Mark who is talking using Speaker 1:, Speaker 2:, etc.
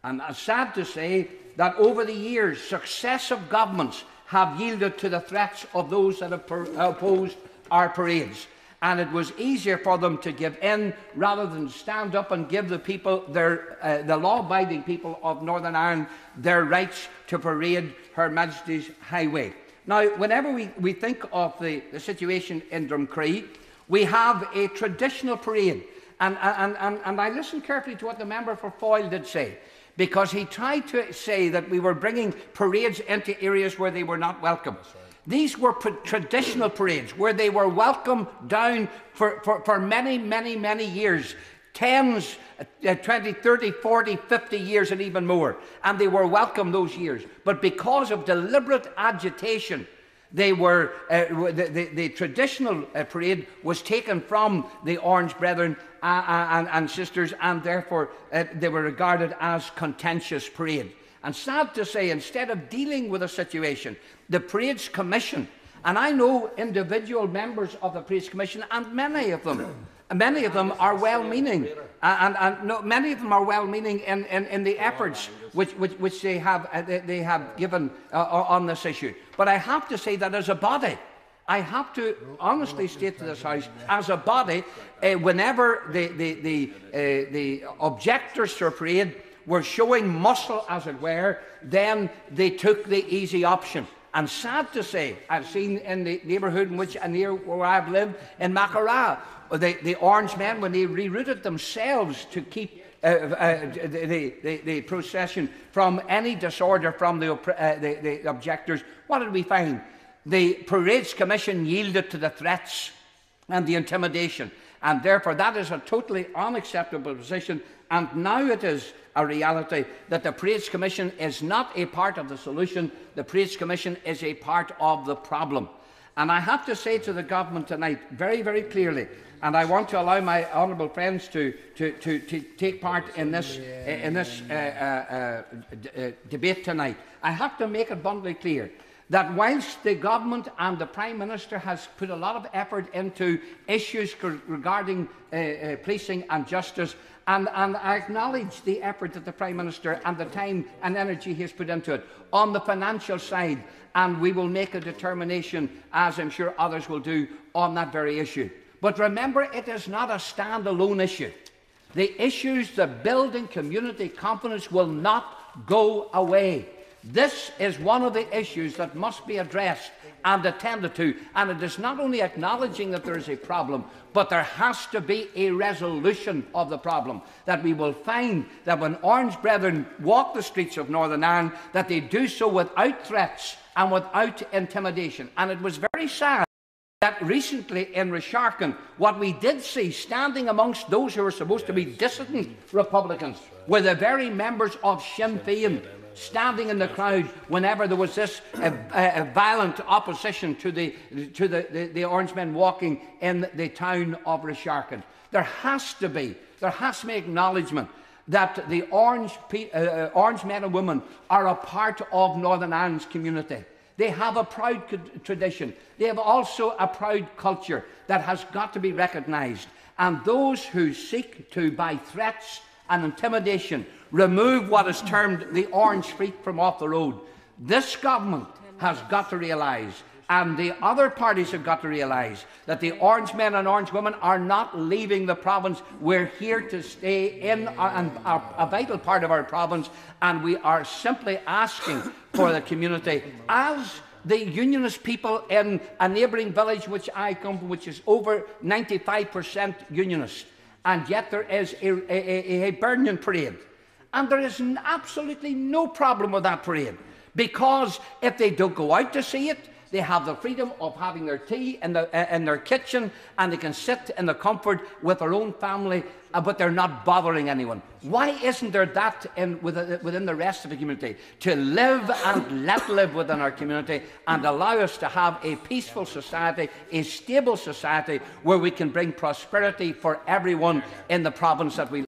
Speaker 1: And it's sad to say that over the years, successive governments have yielded to the threats of those that have opposed our parades. And it was easier for them to give in rather than stand up and give the people, the law-abiding people of Northern Ireland, their rights to parade Her Majesty's Highway. Now, whenever we think of the situation in Drumcree, we have a traditional parade. And I listened carefully to what the member for Foyle did say, because he tried to say that we were bringing parades into areas where they were not welcome. These were traditional parades where they were welcome down for many, many, many years, 10s, 20, 30, 40, 50 years and even more. And they were welcome those years. But because of deliberate agitation, they were, the traditional parade was taken from the Orange Brethren and Sisters, and therefore they were regarded as contentious parade. And sad to say, instead of dealing with a situation, the Parades Commission, and I know individual members of the Parades Commission, and many of them are well-meaning, many of them are well-meaning in the efforts which they have given on this issue. But I have to say that as a body, I have to honestly state to this House, as a body, whenever the objectors to a parade were showing muscle, as it were, then they took the easy option. And sad to say, I've seen in the neighbourhood in which, near where I've lived, in McCrea, the Orange men, when they rerouted themselves to keep the procession from any disorder from the objectors, what did we find? The Parades Commission yielded to the threats and the intimidation, and therefore that is a totally unacceptable position. And now it is a reality that the Parades Commission is not a part of the solution. The Parades Commission is a part of the problem. And I have to say to the government tonight very, very clearly, and I want to allow my honourable friends to take part in this debate tonight. I have to make it abundantly clear that whilst the government and the Prime Minister has put a lot of effort into issues regarding policing and justice, and I acknowledge the effort that the Prime Minister and the time and energy he has put into it on the financial side, and we will make a determination, as I'm sure others will do, on that very issue. But remember, it is not a standalone issue. The issues that building community confidence will not go away. This is one of the issues that must be addressed and attended to, and it is not only acknowledging that there is a problem, but there has to be a resolution of the problem, that we will find that when Orange Brethren walk the streets of Northern Ireland, that they do so without threats and without intimidation. And it was very sad that recently in Resharkin, what we did see standing amongst those who were supposed to be dissident Republicans were the very members of Sinn Féin, standing in the crowd whenever there was this violent opposition to the Orange men walking in the town of Resharkin. There has to be acknowledgement that the Orange men and women are a part of Northern Ireland's community. They have a proud tradition. They have also a proud culture that has got to be recognised. And those who seek to, by threats and intimidation, remove what is termed the orange feet from off the road, this government has got to realise, and the other parties have got to realise, that the Orange men and Orange women are not leaving the province. We're here to stay in a vital part of our province, and we are simply asking for the community, as the Unionist people in a neighbouring village which I come from, which is over 95% Unionist, and yet there is a Hibernian parade. And there is absolutely no problem with that parade, because if they don't go out to see it, they have the freedom of having their tea in their kitchen, and they can sit in the comfort with their own family, but they're not bothering anyone. Why isn't there that within the rest of the community, to live and let live within our community and allow us to have a peaceful society, a stable society, where we can bring prosperity for everyone in the province that we live in?